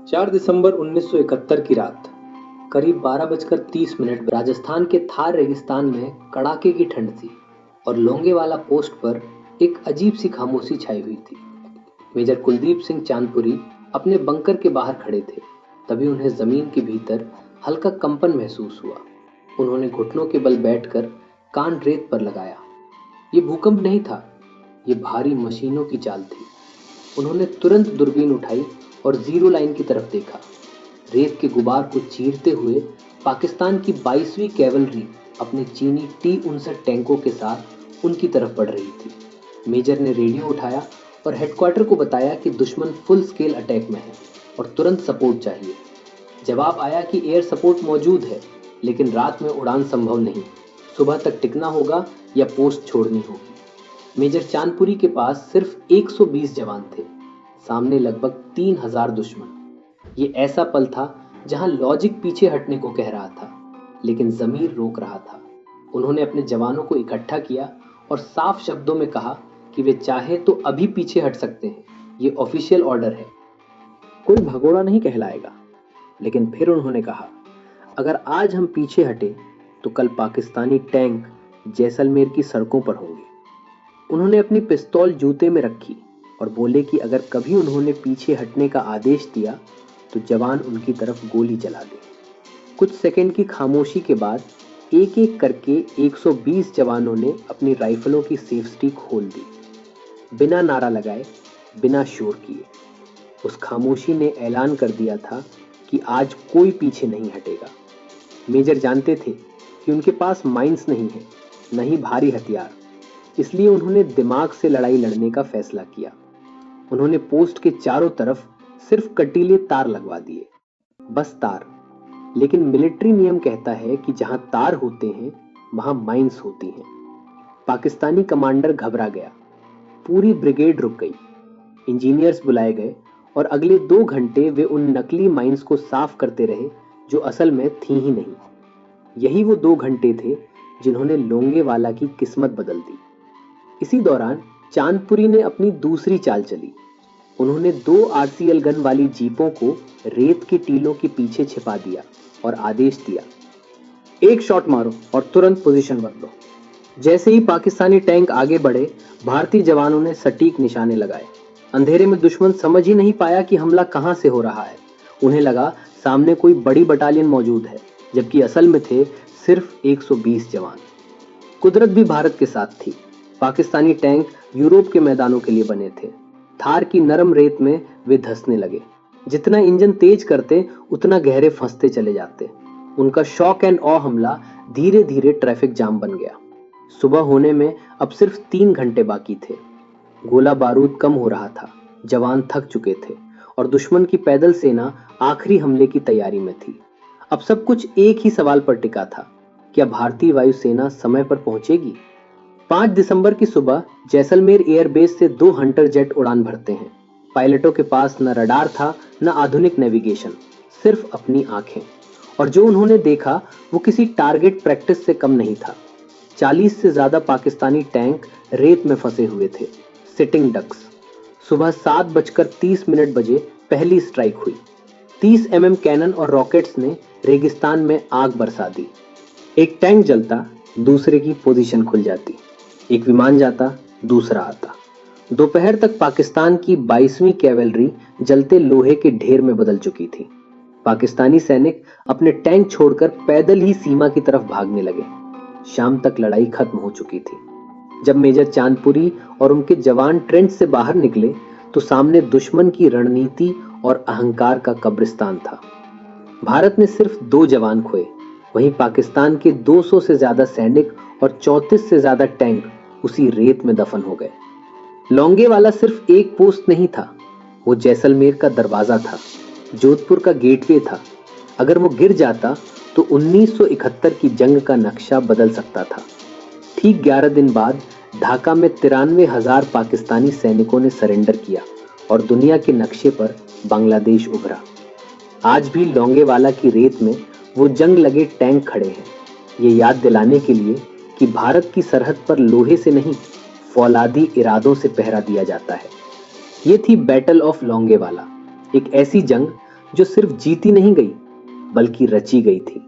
4 दिसंबर 1971 की रात करीब 12:30 राजस्थान के थार रेगिस्तान में कड़ाके की ठंड थी और लोंगेवाला पोस्ट पर एक अजीब सी खामोशी छाई हुई थी। मेजर कुलदीप सिंह चांदपुरी अपने बंकर के बाहर खड़े थे। तभी उन्हें जमीन के भीतर हल्का कंपन महसूस हुआ। उन्होंने घुटनों के बल बैठकर कान रेत पर लगाया। ये भूकंप नहीं था, ये भारी मशीनों की चाल थी। उन्होंने तुरंत दूरबीन उठाई और जीरो लाइन की तरफ देखा। रेत के गुबार को चीरते हुए पाकिस्तान की 22वीं कैवलरी अपने चीनी T-59 टैंकों के साथ उनकी तरफ बढ़ रही थी। मेजर ने रेडियो उठाया और हेडक्वार्टर को बताया कि दुश्मन फुल स्केल अटैक में है और तुरंत सपोर्ट चाहिए। जवाब आया कि एयर सपोर्ट मौजूद है, लेकिन रात में उड़ान संभव नहीं। सुबह तक टिकना होगा या पोस्ट छोड़नी होगी। मेजर चांदपुरी के पास सिर्फ 120 जवान थे, सामने लगभग 3000 दुश्मन। ये ऐसा पल था जहां लॉजिक पीछे हटने को कह रहा था, लेकिन ज़मीर रोक रहा था। उन्होंने अपने जवानों को इकट्ठा किया और साफ शब्दों में कहा कि वे चाहे तो अभी पीछे हट सकते हैं, ये ऑफिशियल ऑर्डर है, कोई भगोड़ा नहीं कहलाएगा। लेकिन फिर उन्होंने कहा, अगर आज हम पीछे हटे तो कल पाकिस्तानी टैंक जैसलमेर की सड़कों पर होंगे। उन्होंने अपनी पिस्तौल जूते में रखी और बोले कि अगर कभी उन्होंने पीछे हटने का आदेश दिया तो जवान उनकी तरफ गोली चला दे। कुछ सेकंड की खामोशी के बाद एक एक करके 120 जवानों ने अपनी राइफलों की सेफ्टी खोल दी, बिना नारा लगाए, बिना शोर किए। उस खामोशी ने ऐलान कर दिया था कि आज कोई पीछे नहीं हटेगा। मेजर जानते थे कि उनके पास माइंस नहीं है, न ही भारी हथियार, इसलिए उन्होंने दिमाग से लड़ाई लड़ने का फैसला किया। उन्होंने पोस्ट के चारों तरफ सिर्फ कटीले तार लगवा दिए, बस तार। लेकिन मिलिट्री नियम कहता है कि जहां तार होते हैं वहां माइंस होती हैं। पाकिस्तानी कमांडर घबरा गया। पूरी ब्रिगेड रुक गई। इंजीनियर्स बुलाए गए और अगले 2 घंटे वे उन नकली माइंस को साफ करते रहे जो असल में थी ही नहीं। यही वो 2 घंटे थे जिन्होंने लोंगेवाला की किस्मत बदल दी। इसी दौरान चांदपुरी ने अपनी दूसरी चाल चली। उन्होंने 2 RCL गन वाली जीपों को रेत के टीलों के पीछे छिपा दिया और आदेश दिया, एक शॉट मारो और तुरंत पोजीशन बदलो। जैसे ही पाकिस्तानी टैंक आगे बढ़े, भारतीय जवानों ने सटीक निशाने लगाए। अंधेरे में दुश्मन समझ ही नहीं पाया कि हमला कहां से हो रहा है। उन्हें लगा सामने कोई बड़ी बटालियन मौजूद है, जबकि असल में थे सिर्फ 120 जवान। कुदरत भी भारत के साथ थी। पाकिस्तानी टैंक यूरोप के मैदानों के लिए बने थे। थार की नरम रेत में वे धंसने लगे। जितना इंजन तेज करते उतना गहरे फंसते चले जाते। उनका शॉक एंड ऑ हमला धीरे धीरे ट्रैफिक जाम बन गया। सुबह होने में अब सिर्फ 3 घंटे बाकी थे। गोला बारूद कम हो रहा था, जवान थक चुके थे और दुश्मन की पैदल सेना आखिरी हमले की तैयारी में थी। अब सब कुछ एक ही सवाल पर टिका था, क्या भारतीय वायुसेना समय पर पहुंचेगी? 5 दिसंबर की सुबह जैसलमेर एयरबेस से 2 हंटर जेट उड़ान भरते हैं। पायलटों के पास न रडार था, न आधुनिक नेविगेशन, सिर्फ अपनी आंखें। और जो उन्होंने देखा वो किसी टारगेट प्रैक्टिस से कम नहीं था। 40 से ज्यादा पाकिस्तानी टैंक रेत में फंसे हुए थे, सिटिंग डक्स। सुबह 7:30 बजे पहली स्ट्राइक हुई। 30 mm कैनन और रॉकेट्स ने रेगिस्तान में आग बरसा दी। एक टैंक जलता, दूसरे की पोजीशन खुल जाती। एक विमान जाता, दूसरा आता। दोपहर तक पाकिस्तान की 22वीं कैवलरी जलते लोहे के ढेर में बदल चुकी थी। पाकिस्तानी सैनिक अपने टैंक छोड़कर पैदल ही सीमा की तरफ भागने लगे। शाम तक लड़ाई खत्म हो चुकी थी। जब मेजर चांदपुरी और उनके जवान ट्रेंच से बाहर निकले तो सामने दुश्मन की रणनीति और अहंकार का कब्रिस्तान था। भारत ने सिर्फ 2 जवान खोए, वहीं पाकिस्तान के 200 से ज्यादा सैनिक और 34 से ज्यादा टैंक उसी रेत में दफन हो गए। लोंगेवाला सिर्फ एक पोस्ट नहीं था, वो जैसलमेर का दरवाजा था, जोधपुर का गेटवे था। अगर वो गिर जाता तो 1971 की जंग का नक्शा बदल सकता था। ठीक 11 दिन बाद ढाका में 93,000 पाकिस्तानी सैनिकों ने सरेंडर किया और दुनिया के नक्शे पर बांग्लादेश उभरा। आज भी लोंगेवाला की रेत में वो जंग लगे टैंक खड़े हैं, ये याद दिलाने के लिए कि भारत की सरहद पर लोहे से नहीं, फौलादी इरादों से पहरा दिया जाता है। ये थी बैटल ऑफ लोंगेवाला, एक ऐसी जंग जो सिर्फ जीती नहीं गई बल्कि रची गई थी।